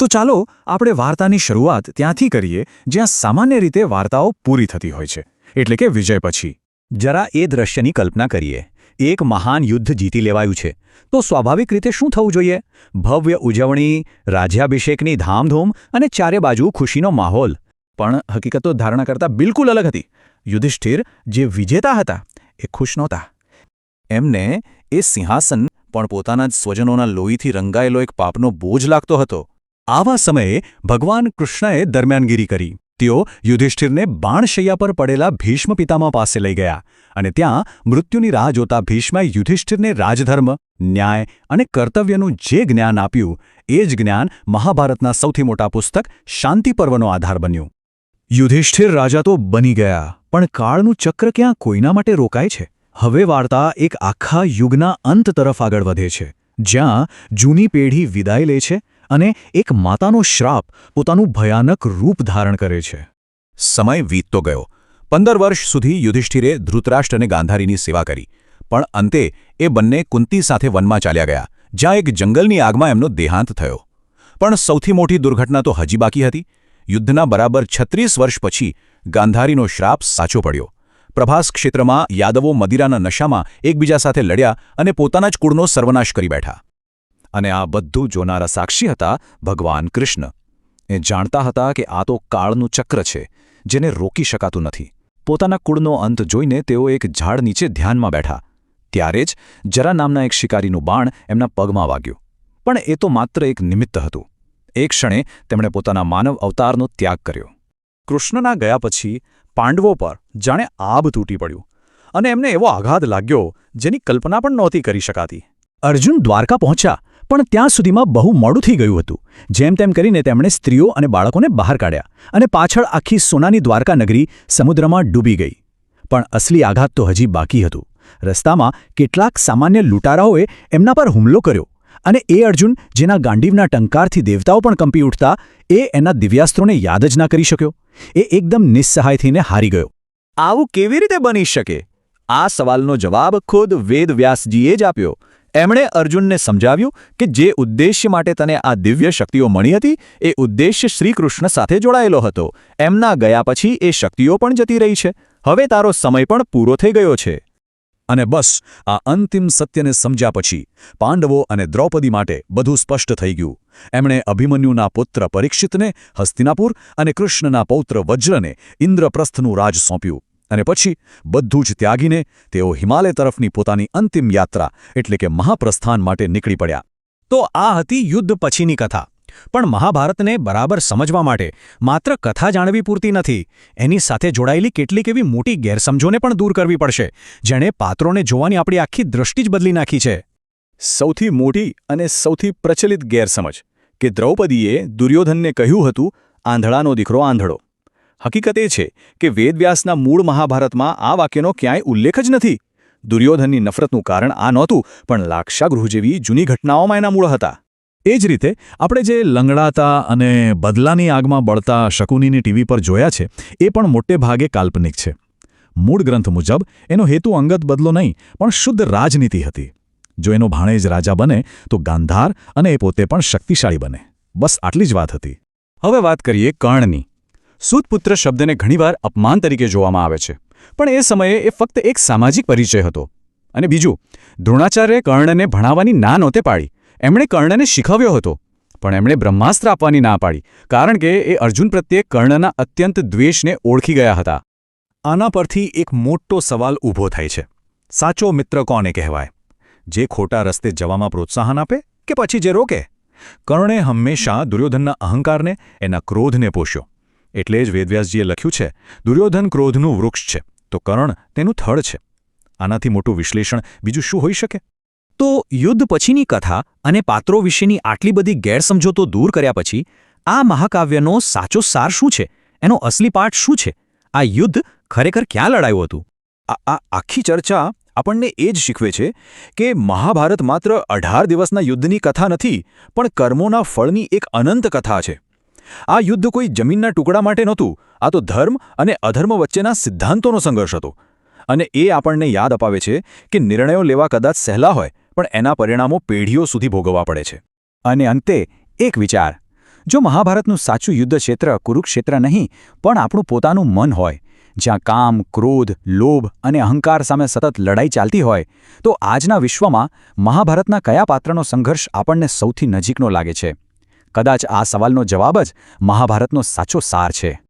તો ચાલો આપણે વાર્તાની શરૂઆત ત્યાંથી કરીએ જ્યાં સામાન્ય રીતે વાર્તાઓ પૂરી થતી હોય છે, એટલે કે વિજય પછી. જરા એ દ્રશ્યની કલ્પના કરીએ. એક મહાન યુદ્ધ જીતી લેવાયું છે, તો સ્વાભાવિક રીતે શું થવું જોઈએ? ભવ્ય ઉજવણી, રાજ્યાભિષેકની ધામધૂમ અને ચારે બાજુ ખુશીનો માહોલ. પણ હકીકત તો ધારણા કરતાં બિલકુલ અલગ હતી. યુધિષ્ઠિર જે વિજેતા હતા એ ખુશ નહોતા. એમને એ સિંહાસન પણ પોતાના જ સ્વજનોના લોહીથી રંગાયેલો એક પાપનો બોજ લાગતો હતો. આવા સમયે ભગવાન કૃષ્ણએ દરમિયાનગીરી કરી. તેઓ યુધિષ્ઠિરને બાણશૈયા પર પડેલા ભીષ્મ પિતામહ પાસે લઈ ગયા અને ત્યાં મૃત્યુની રાહ જોતા ભીષ્મએ યુધિષ્ઠિરને રાજધર્મ, ન્યાય અને કર્તવ્યનું જે જ્ઞાન આપ્યું એ જ જ્ઞાન મહાભારતના સૌથી મોટા પુસ્તક શાંતિ પર્વનો આધાર બન્યું. યુધિષ્ઠિર રાજા તો બની ગયા, પણ કાળનું ચક્ર ક્યાં કોઈના માટે રોકાય છે? હવે વાર્તા એક આખા યુગના અંત તરફ આગળ વધે છે, જ્યાં જૂની પેઢી વિદાય લે છે અને એક માતાનો શ્રાપ પોતાનું ભયાનક રૂપ ધારણ કરે છે. સમય વીતતો ગયો. 15 વર્ષ સુધી યુધિષ્ઠિરે ધૃતરાષ્ટ્ર અને ગાંધારીની સેવા કરી, પણ અંતે એ બંને કુંતી સાથે વનમાં ચાલ્યા ગયા, જ્યાં એક જંગલની આગમાં એમનો દેહાંત થયો. પણ સૌથી મોટી દુર્ઘટના તો હજી બાકી હતી. યુદ્ધના બરાબર 36 વર્ષ પછી ગાંધારીનો શ્રાપ સાચો પડ્યો. પ્રભાસ ક્ષેત્રમાં યાદવો મદિરાના નશામાં એકબીજા સાથે લડ્યા અને પોતાના જ કુળનો સર્વનાશ કરી બેઠા. અને આ બધું જોનારા સાક્ષી હતા ભગવાન કૃષ્ણ. એ જાણતા હતા કે આ તો કાળનું ચક્ર છે, જેને રોકી શકાતું નથી. પોતાના કુળનો અંત જોઈને તેઓ એક ઝાડ નીચે ધ્યાનમાં બેઠા. ત્યારે જ જરા નામના એક શિકારીનું બાણ એમના પગમાં વાગ્યું. પણ એ તો માત્ર એક નિમિત્ત હતું. એક ક્ષણે તેમણે પોતાના માનવ અવતારનો ત્યાગ કર્યો. કૃષ્ણના ગયા પછી પાંડવો પર જાણે આબ તૂટી પડ્યું અને એમને એવો આઘાત લાગ્યો જેની કલ્પના પણ નહોતી કરી શકાતી. અર્જુન દ્વારકા પહોંચ્યા, પણ ત્યાં સુધીમાં બહુ મોડું થઈ ગયું હતું. જેમ તેમ કરીને તેમણે સ્ત્રીઓ અને બાળકોને બહાર કાઢ્યા અને પાછળ આખી સોનાની દ્વારકા નગરી સમુદ્રમાં ડૂબી ગઈ. પણ અસલી આઘાત તો હજી બાકી હતું. રસ્તામાં કેટલાક સામાન્ય લૂંટારાઓએ એમના પર હુમલો કર્યો અને એ અર્જુન, જેના ગાંડીવના ટંકારથી દેવતાઓ પણ કંપી ઉઠતા, એ એના દિવ્યાસ્ત્રોને યાદ જ ના કરી શક્યો. એ એકદમ નિસ્સહાય થઈને હારી ગયો. આવું કેવી રીતે બની શકે? આ સવાલનો જવાબ ખુદ વેદવ્યાસજીએ જ આપ્યો. એમણે અર્જુનને સમજાવ્યું કે જે ઉદ્દેશ્ય માટે તને આ દિવ્ય શક્તિઓ મળી હતી, એ ઉદ્દેશ્ય શ્રીકૃષ્ણ સાથે જોડાયેલો હતો. એમના ગયા પછી એ શક્તિઓ પણ જતી રહી છે. હવે તારો સમય પણ પૂરો થઈ ગયો છે. અને બસ આ અંતિમ સત્યને સમજ્યા પછી પાંડવો અને દ્રૌપદી માટે બધું સ્પષ્ટ થઈ ગયું. એમણે અભિમન્યુના પુત્ર પરીક્ષિતને હસ્તિનાપુર અને કૃષ્ણના પૌત્ર વજ્રને ઇન્દ્રપ્રસ્થનું રાજ સોંપ્યું. અને પછી બધું જ ત્યાગીને તેઓ હિમાલય તરફની પોતાની અંતિમ યાત્રા એટલે કે મહાપ્રસ્થાન માટે નીકળી પડ્યા. તો આ હતી યુદ્ધ પછીની કથા. પણ મહાભારતને બરાબર સમજવા માટે માત્ર કથા જાણવી પૂરતી નથી. એની સાથે જોડાયેલી કેટલીક એવી મોટી ગેરસમજોને પણ દૂર કરવી પડશે, જેણે પાત્રોને જોવાની આપણી આખી દૃષ્ટિ જ બદલી નાખી છે. સૌથી મોટી અને સૌથી પ્રચલિત ગેરસમજ કે દ્રૌપદીએ દુર્યોધનને કહ્યું હતું, આંધળાનો દીકરો આંધળો. હકીકત એ છે કે વેદવ્યાસના મૂળ મહાભારતમાં આ વાક્યનો ક્યાંય ઉલ્લેખ જ નથી. દુર્યોધનની નફરતનું કારણ આ નહોતું, પણ લાક્ષાગૃહ જેવી જૂની ઘટનાઓમાં એના મૂળ હતા. એ જ રીતે આપણે જે લંગડાતા અને બદલાની આગમાં બળતા શકુનીની ટીવી પર જોયા છે, એ પણ મોટે ભાગે કાલ્પનિક છે. મૂળ ગ્રંથ મુજબ એનો હેતુ અંગત બદલો નહીં, પણ શુદ્ધ રાજનીતિ હતી. જો એનો ભાણેજ રાજા બને તો ગાંધાર અને એ પોતે પણ શક્તિશાળી બને. બસ આટલી જ વાત હતી. હવે વાત કરીએ કર્ણની. સુતપુત્ર શબ્દને ઘણીવાર અપમાન તરીકે જોવામાં આવે છે, પણ એ સમયે એ ફક્ત એક સામાજિક પરિચય હતો. અને બીજું, દ્રોણાચાર્યે કર્ણને ભણાવવાની ના નહોતે પાડી. એમણે કર્ણને શીખવ્યો હતો, પણ એમણે બ્રહ્માસ્ત્ર આપવાની ના પાડી, કારણ કે એ અર્જુન પ્રત્યે કર્ણના અત્યંત દ્વેષને ઓળખી ગયા હતા. આના પરથી એક મોટો સવાલ ઊભો થાય છે. સાચો મિત્ર કોને કહેવાય? જે ખોટા રસ્તે જવામાં પ્રોત્સાહન આપે કે પછી જે રોકે? કર્ણે હંમેશા દુર્યોધનના અહંકારને, એના ક્રોધને પોષ્યો. એટલે જ વેદવ્યાસજીએ લખ્યું છે, દુર્યોધન ક્રોધનું વૃક્ષ છે, તો કર્ણ તેનું થડ છે. આનાથી મોટું વિશ્લેષણ બીજું શું હોઈ શકે? તો યુદ્ધ પછીની કથા અને પાત્રો વિશેની આટલી બધી ગેરસમજોતો દૂર કર્યા પછી આ મહાકાવ્યનો સાચો સાર શું છે? એનો અસલી પાઠ શું છે? આ યુદ્ધ ખરેખર ક્યાં લડાયું હતું? આ આખી ચર્ચા આપણને એ જ શીખવે છે કે મહાભારત માત્ર 18 દિવસના યુદ્ધની કથા નથી, પણ કર્મોના ફળની એક અનંત કથા છે. આ યુદ્ધ કોઈ જમીનના ટુકડા માટે નહોતું. આ તો ધર્મ અને અધર્મ વચ્ચેના સિદ્ધાંતોનો સંઘર્ષ હતો. અને એ આપણને યાદ અપાવે છે કે નિર્ણયો લેવા કદાચ સહેલા હોય, પણ એના પરિણામો પેઢીઓ સુધી ભોગવવા પડે છે. અને અંતે એક વિચાર: જો મહાભારતનું સાચું યુદ્ધ ક્ષેત્ર કુરુક્ષેત્ર નહીં પણ આપણું પોતાનું મન હોય, જ્યાં કામ, ક્રોધ, લોભ અને અહંકાર સામે સતત લડાઈ ચાલતી હોય, તો આજના વિશ્વમાં મહાભારતના કયા પાત્રનો સંઘર્ષ આપણને સૌથી નજીકનો લાગે છે? કદાચ આ સવાલનો જવાબ જ મહાભારતનો સાચો સાર છે.